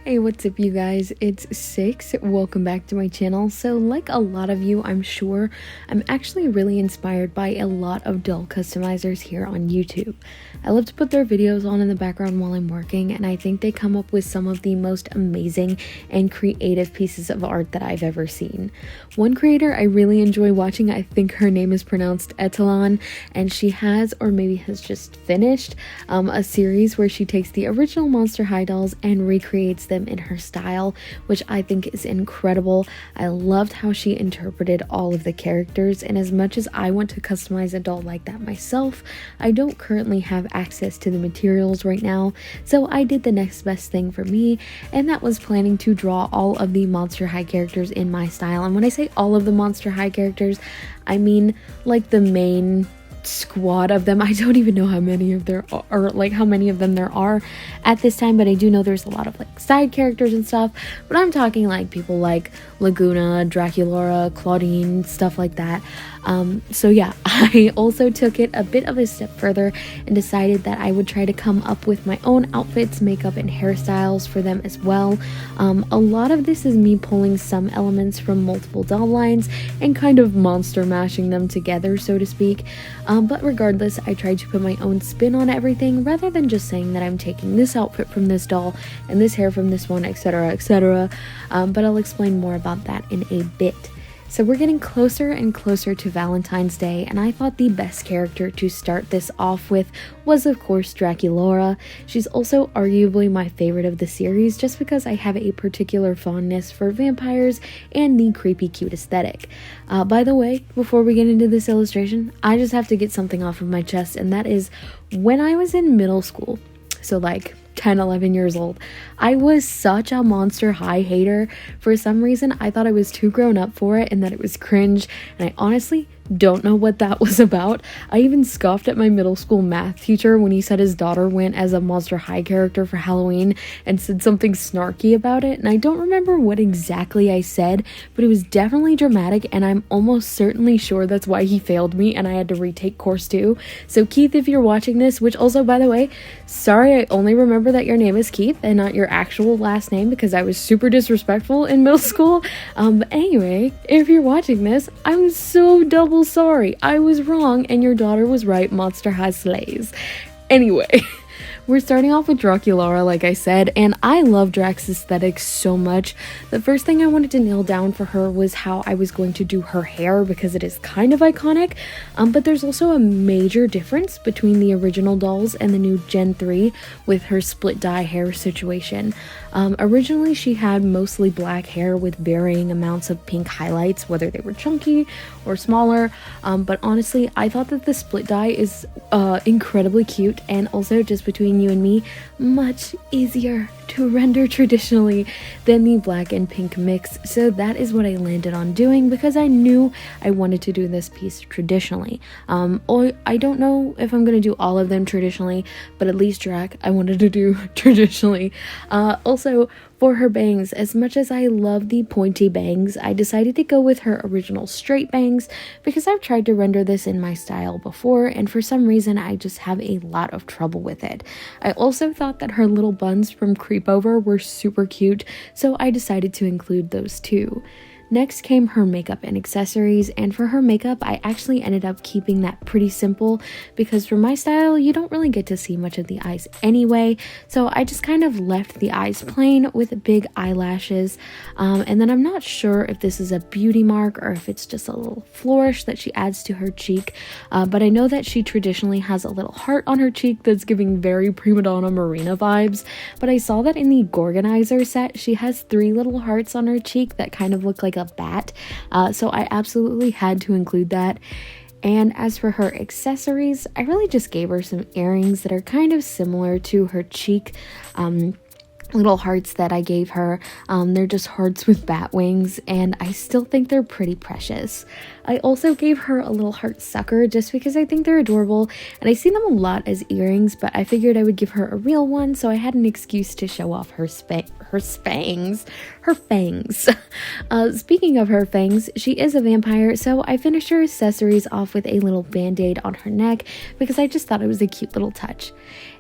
Hey, what's up you guys? It's Six. Welcome back to my channel. So like a lot of you, I'm sure, I'm actually really inspired by a lot of doll customizers here on YouTube. I love to put their videos on in the background while I'm working, and I think they come up with some of the most amazing and creative pieces of art that I've ever seen. One creator I really enjoy watching, I think her name is pronounced Etalon, and she has, or maybe has just finished, a series where she takes the original Monster High dolls and recreates them in her style, which I think is incredible. I loved how she interpreted all of the characters, and as much as I want to customize a doll like that myself, I don't currently have access to the materials right now, so I did the next best thing for me, and that was planning to draw all of the Monster High characters in my style. And when I say all of the Monster High characters, I mean like the main squad of them. I don't even know how many of there are, or like how many of them there are at this time, but I do know there's a lot of like side characters and stuff. But I'm talking like people like Laguna, Draculaura, Claudine, stuff like that. So yeah, I also took it a bit of a step further and decided that I would try to come up with my own outfits, makeup, and hairstyles for them as well. A lot of this is me pulling some elements from multiple doll lines and kind of monster mashing them together, so to speak. But regardless, I tried to put my own spin on everything rather than just saying that I'm taking this outfit from this doll and this hair from this one, etc., etc. But I'll explain more about that in a bit. So we're getting closer and closer to Valentine's Day, and I thought the best character to start this off with was of course Draculaura. She's also arguably my favorite of the series just because I have a particular fondness for vampires and the creepy cute aesthetic. By the way, before we get into this illustration, I just have to get something off of my chest, and that is when I was in middle school, so like 10-11 years old, I was such a Monster High hater. For some reason, I thought I was too grown up for it and that it was cringe, and I honestly don't know what that was about. I even scoffed at my middle school math teacher when he said his daughter went as a Monster High character for Halloween and said something snarky about it, and I don't remember what exactly I said, but it was definitely dramatic, and I'm almost certainly sure that's why he failed me and I had to retake course 2. So Keith, if you're watching this, which also, by the way, sorry I only remember that your name is Keith and not your actual last name because I was super disrespectful in middle school. But anyway, if you're watching this, I'm so double sorry. I was wrong and your daughter was right. Monster High slays. Anyway, we're starting off with Draculaura, like I said, and I love Drac's aesthetic so much. The first thing I wanted to nail down for her was how I was going to do her hair because it is kind of iconic, but there's also a major difference between the original dolls and the new Gen 3 with her split dye hair situation. Originally she had mostly black hair with varying amounts of pink highlights, whether they were chunky or smaller, but honestly I thought that the split dye is incredibly cute, and also, just between you and me, much easier to render traditionally than the black and pink mix. So that is what I landed on doing because I knew I wanted to do this piece traditionally. Or I don't know if I'm gonna do all of them traditionally, but at least Drac I wanted to do traditionally. Also, for her bangs, as much as I love the pointy bangs, I decided to go with her original straight bangs because I've tried to render this in my style before, and for some reason I just have a lot of trouble with it. I also thought that her little buns from Creepover were super cute, so I decided to include those too. Next came her makeup and accessories, and for her makeup I actually ended up keeping that pretty simple because for my style you don't really get to see much of the eyes anyway, so I just kind of left the eyes plain with big eyelashes, and then I'm not sure if this is a beauty mark or if it's just a little flourish that she adds to her cheek, but I know that she traditionally has a little heart on her cheek that's giving very prima donna Marina vibes, but I saw that in the Gorganizer set she has 3 little hearts on her cheek that kind of look like a bat, so I absolutely had to include that. And as for her accessories, I really just gave her some earrings that are kind of similar to her cheek little hearts that I gave her. They're just hearts with bat wings, and I still think they're pretty precious. I also gave her a little heart sucker just because I think they're adorable, and I see them a lot as earrings, but I figured I would give her a real one so I had an excuse to show off her fangs. Speaking of her fangs, she is a vampire, so I finished her accessories off with a little band-aid on her neck because I just thought it was a cute little touch.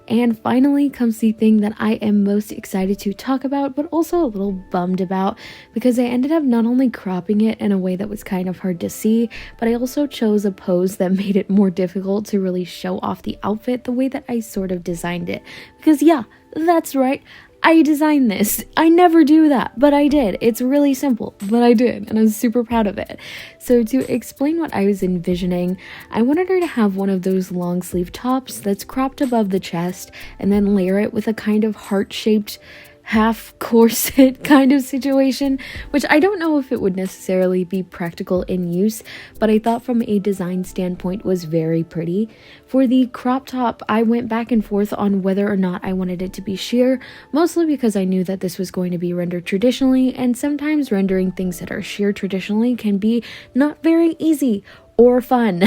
And finally comes the thing that I am most excited to talk about, but also a little bummed about, because I ended up not only cropping it in a way that was kind of hard to see, but I also chose a pose that made it more difficult to really show off the outfit the way that I sort of designed it. Because yeah, that's right, I designed this. I never do that, but I did. It's really simple, but I did, and I'm super proud of it. So to explain what I was envisioning, I wanted her to have one of those long sleeve tops that's cropped above the chest, and then layer it with a kind of heart-shaped half corset kind of situation, which I don't know if it would necessarily be practical in use, but I thought from a design standpoint was very pretty. For the crop top, I went back and forth on whether or not I wanted it to be sheer, mostly because I knew that this was going to be rendered traditionally, and sometimes rendering things that are sheer traditionally can be not very easy or fun.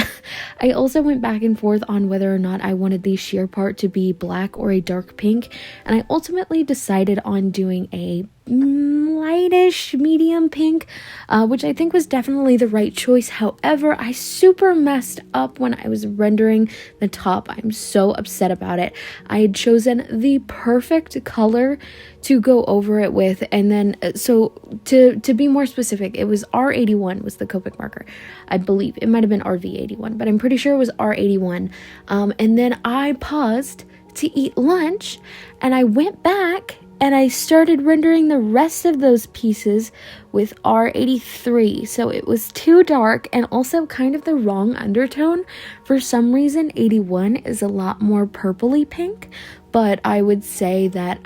I also went back and forth on whether or not I wanted the sheer part to be black or a dark pink, and I ultimately decided on doing a lightish medium pink, which I think was definitely the right choice. However, I super messed up when I was rendering the top. I'm so upset about it. I had chosen the perfect color to go over it with, and then so to be more specific, it was R81 was the Copic marker. I believe it might have been RV81, but I'm pretty sure it was R81. And then I paused to eat lunch, and I went back and I started rendering the rest of those pieces with R83. So it was too dark and also kind of the wrong undertone. For some reason, 81 is a lot more purpley pink, but I would say that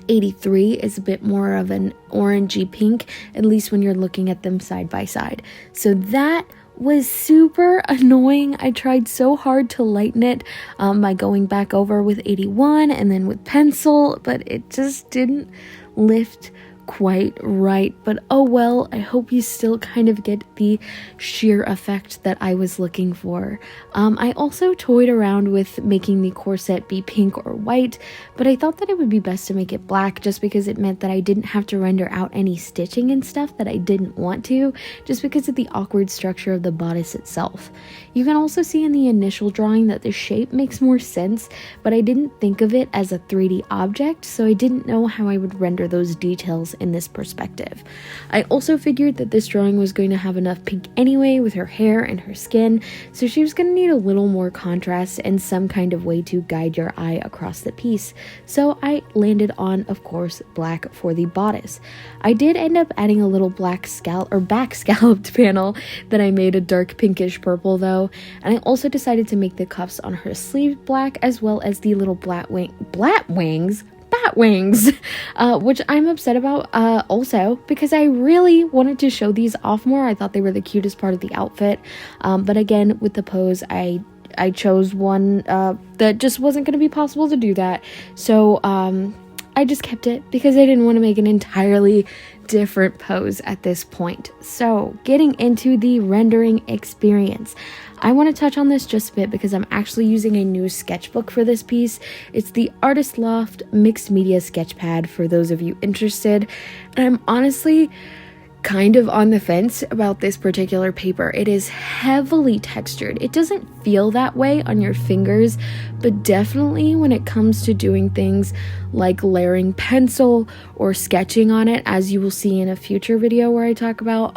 83 is a bit more of an orangey pink, at least when you're looking at them side by side. So that was super annoying. I tried so hard to lighten it by going back over with 81 and then with pencil, but it just didn't lift quite right. But oh well, I hope you still kind of get the sheer effect that I was looking for. I also toyed around with making the corset be pink or white, but I thought that it would be best to make it black just because it meant that I didn't have to render out any stitching and stuff that I didn't want to, just because of the awkward structure of the bodice itself. You can also see in the initial drawing that the shape makes more sense, but I didn't think of it as a 3D object, so I didn't know how I would render those details in this perspective. I also figured that this drawing was going to have enough pink anyway with her hair and her skin, so she was going to need a little more contrast and some kind of way to guide your eye across the piece. So I landed on, of course, black for the bodice. I did end up adding a little black back scalloped panel that I made a dark pinkish purple though, and I also decided to make the cuffs on her sleeve black, as well as the little bat wings, which I'm upset about also because I really wanted to show these off more. I thought they were the cutest part of the outfit, but again, with the pose, I chose one that just wasn't going to be possible to do that, so I just kept it because I didn't want to make an entirely different pose at this point. So getting into the rendering experience, I want to touch on this just a bit because I'm actually using a new sketchbook for this piece. It's the Artist Loft Mixed Media Sketchpad for those of you interested, and I'm honestly kind of on the fence about this particular paper. It is heavily textured. It doesn't feel that way on your fingers, but definitely when it comes to doing things like layering pencil or sketching on it, as you will see in a future video where I talk about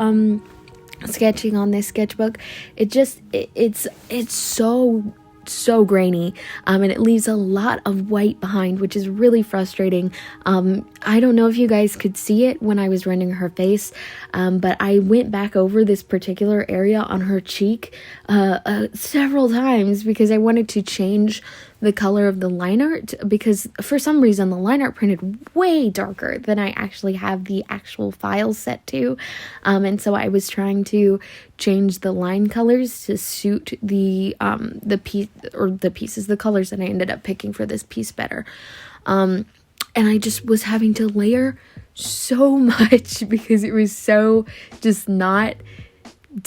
sketching on this sketchbook, it's so grainy, and it leaves a lot of white behind, which is really frustrating. I don't know if you guys could see it when I was rendering her face, but I went back over this particular area on her cheek several times because I wanted to change the color of the line art, because for some reason the line art printed way darker than I actually have the actual file set to, and so I was trying to change the line colors to suit the colors that I ended up picking for this piece better, and I just was having to layer so much because it was so just not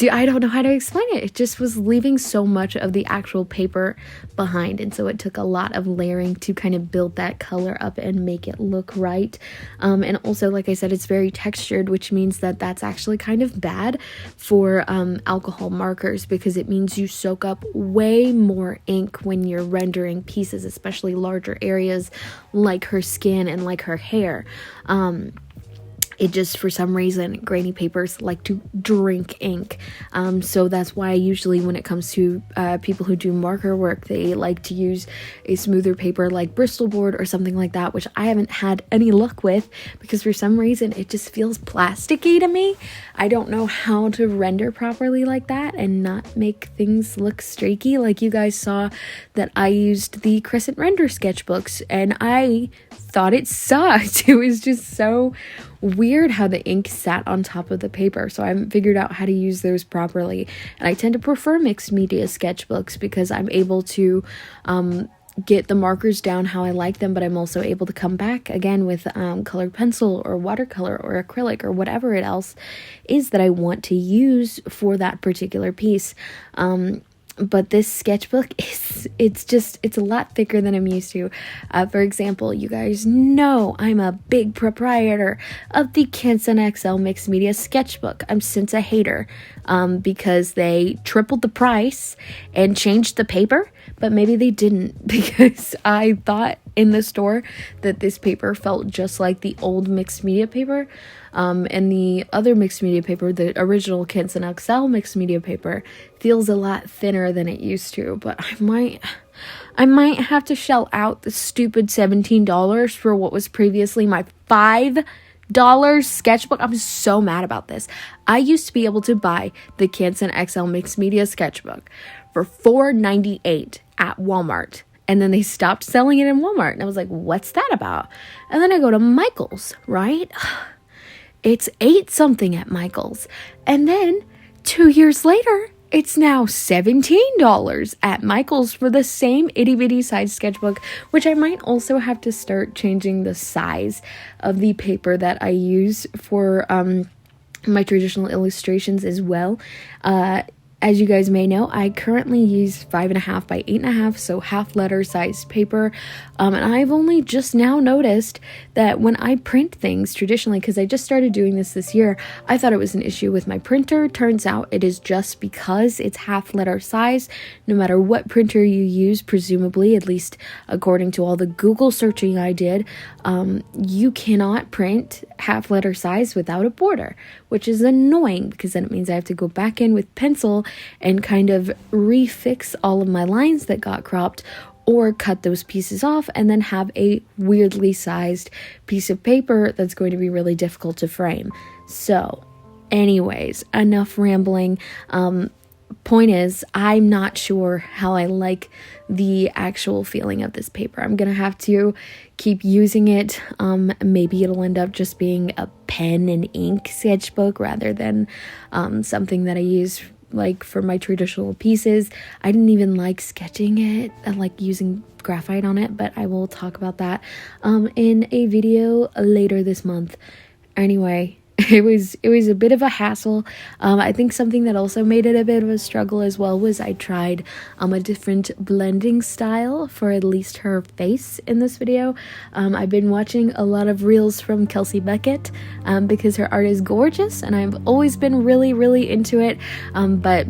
I don't know how to explain it. It just was leaving so much of the actual paper behind, and so it took a lot of layering to kind of build that color up and make it look right. And also, like I said, it's very textured, which means that that's actually kind of bad for alcohol markers, because it means you soak up way more ink when you're rendering pieces, especially larger areas like her skin and like her hair. It just, for some reason, grainy papers like to drink ink. So that's why usually when it comes to people who do marker work, they like to use a smoother paper like Bristol board or something like that, which I haven't had any luck with, because for some reason it just feels plasticky to me. I don't know how to render properly like that and not make things look streaky. Like you guys saw that I used the Crescent Render sketchbooks and I thought it sucked. It was just so weird how the ink sat on top of the paper, so I haven't figured out how to use those properly. And I tend to prefer mixed media sketchbooks because I'm able to get the markers down how I like them, but I'm also able to come back again with colored pencil or watercolor or acrylic or whatever it else is that I want to use for that particular piece. But this sketchbook it's a lot thicker than I'm used to. For example, you guys know I'm a big proprietor of the Canson XL Mixed Media Sketchbook. I'm since a hater because they tripled the price and changed the paper, but maybe they didn't, because I thought in the store that this paper felt just like the old mixed media paper. And the other mixed media paper, the original Canson XL mixed media paper, feels a lot thinner than it used to, but I might have to shell out the stupid $17 for what was previously my $5 sketchbook. I'm so mad about this. I used to be able to buy the Canson XL mixed media sketchbook for $4.98 at Walmart. And then they stopped selling it in Walmart. And I was like, what's that about? And then I go to Michael's, right? It's $8 something at Michael's. And then 2 years later, it's now $17 at Michael's for the same itty bitty size sketchbook, which I might also have to start changing the size of the paper that I use for my traditional illustrations as well. As you guys may know, I currently use 5.5 by 8.5, so half letter sized paper. And I've only just now noticed that when I print things traditionally, because I just started doing this year, I thought it was an issue with my printer. Turns out it is just because it's half letter size. No matter what printer you use, presumably, at least according to all the Google searching I did, you cannot print half letter size without a border, which is annoying because then it means I have to go back in with pencil and kind of refix all of my lines that got cropped, or cut those pieces off and then have a weirdly sized piece of paper that's going to be really difficult to frame. So anyways, enough rambling. Point is, I'm not sure how I like the actual feeling of this paper. I'm gonna have to keep using it. Maybe it'll end up just being a pen and ink sketchbook rather than something that I use like for my traditional pieces. I didn't even like sketching it and like using graphite on it, but I will talk about that in a video later this month. Anyway, it was a bit of a hassle. I think something that also made it a bit of a struggle as well was I tried a different blending style for at least her face in this video. I've been watching a lot of reels from Kelsey Beckett because her art is gorgeous and I've always been really into it, but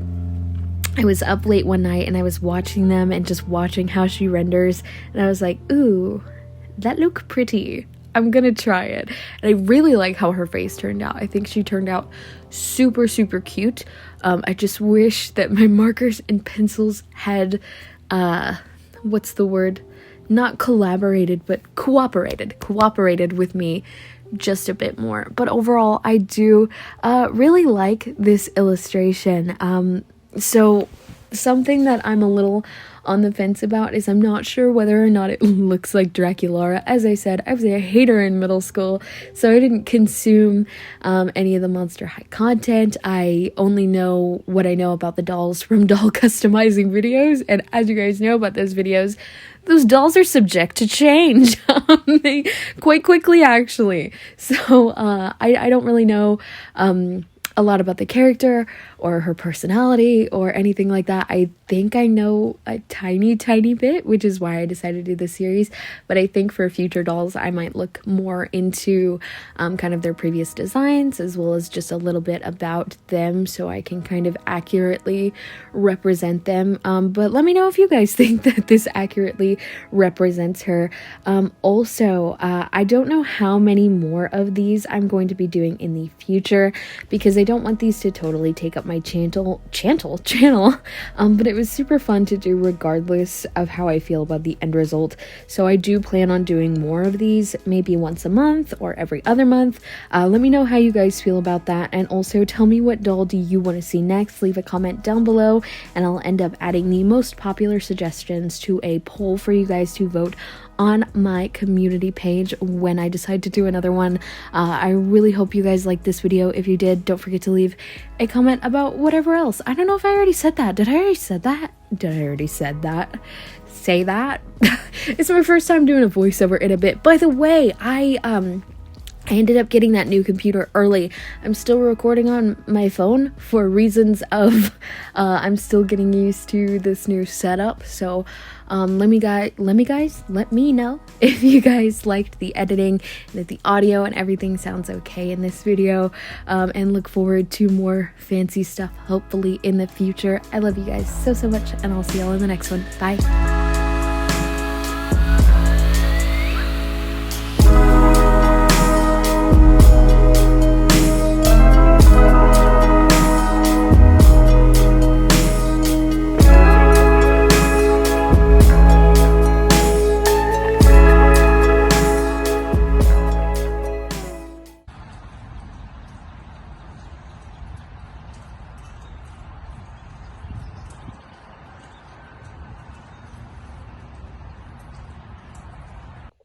I was up late one night and I was watching them and just watching how she renders, and I was like, ooh, that look pretty. I'm gonna try it. And I really like how her face turned out. I think she turned out super cute. I just wish that my markers and pencils had what's the word? Not collaborated, but cooperated with me just a bit more. But overall, I do really like this illustration. So something that I'm a little on the fence about is I'm not sure whether or not it looks like Draculaura. As I said, I was a hater in middle school, so I didn't consume any of the Monster High content. I only know what I know about the dolls from doll customizing videos, and as you guys know about those videos, those dolls are subject to change quite quickly, actually. So I don't really know a lot about the character or her personality or anything like that. I think I know a tiny bit, which is why I decided to do this series. But I think for future dolls, I might look more into kind of their previous designs, as well as just a little bit about them, so I can kind of accurately represent them. But let me know if you guys think that this accurately represents her. Also, I don't know how many more of these I'm going to be doing in the future, because I don't want these to totally take up my channel. But it was super fun to do regardless of how I feel about the end result. So I do plan on doing more of these, maybe once a month or every other month. Let me know how you guys feel about that, and also tell me what doll do you want to see next. Leave a comment down below, and I'll end up adding the most popular suggestions to a poll for you guys to vote on my community page when I decide to do another one. I really hope you guys liked this video. If you did, don't forget to leave a comment about whatever else. I don't know if I already said that. Did I already say that? Say that? It's my first time doing a voiceover in a bit. By the way, I ended up getting that new computer early. I'm still recording on my phone for reasons of I'm still getting used to this new setup. So let me know if you guys liked the editing and if the audio and everything sounds okay in this video, and look forward to more fancy stuff hopefully in the future. I love you guys so much, and I'll see y'all in the next one. Bye.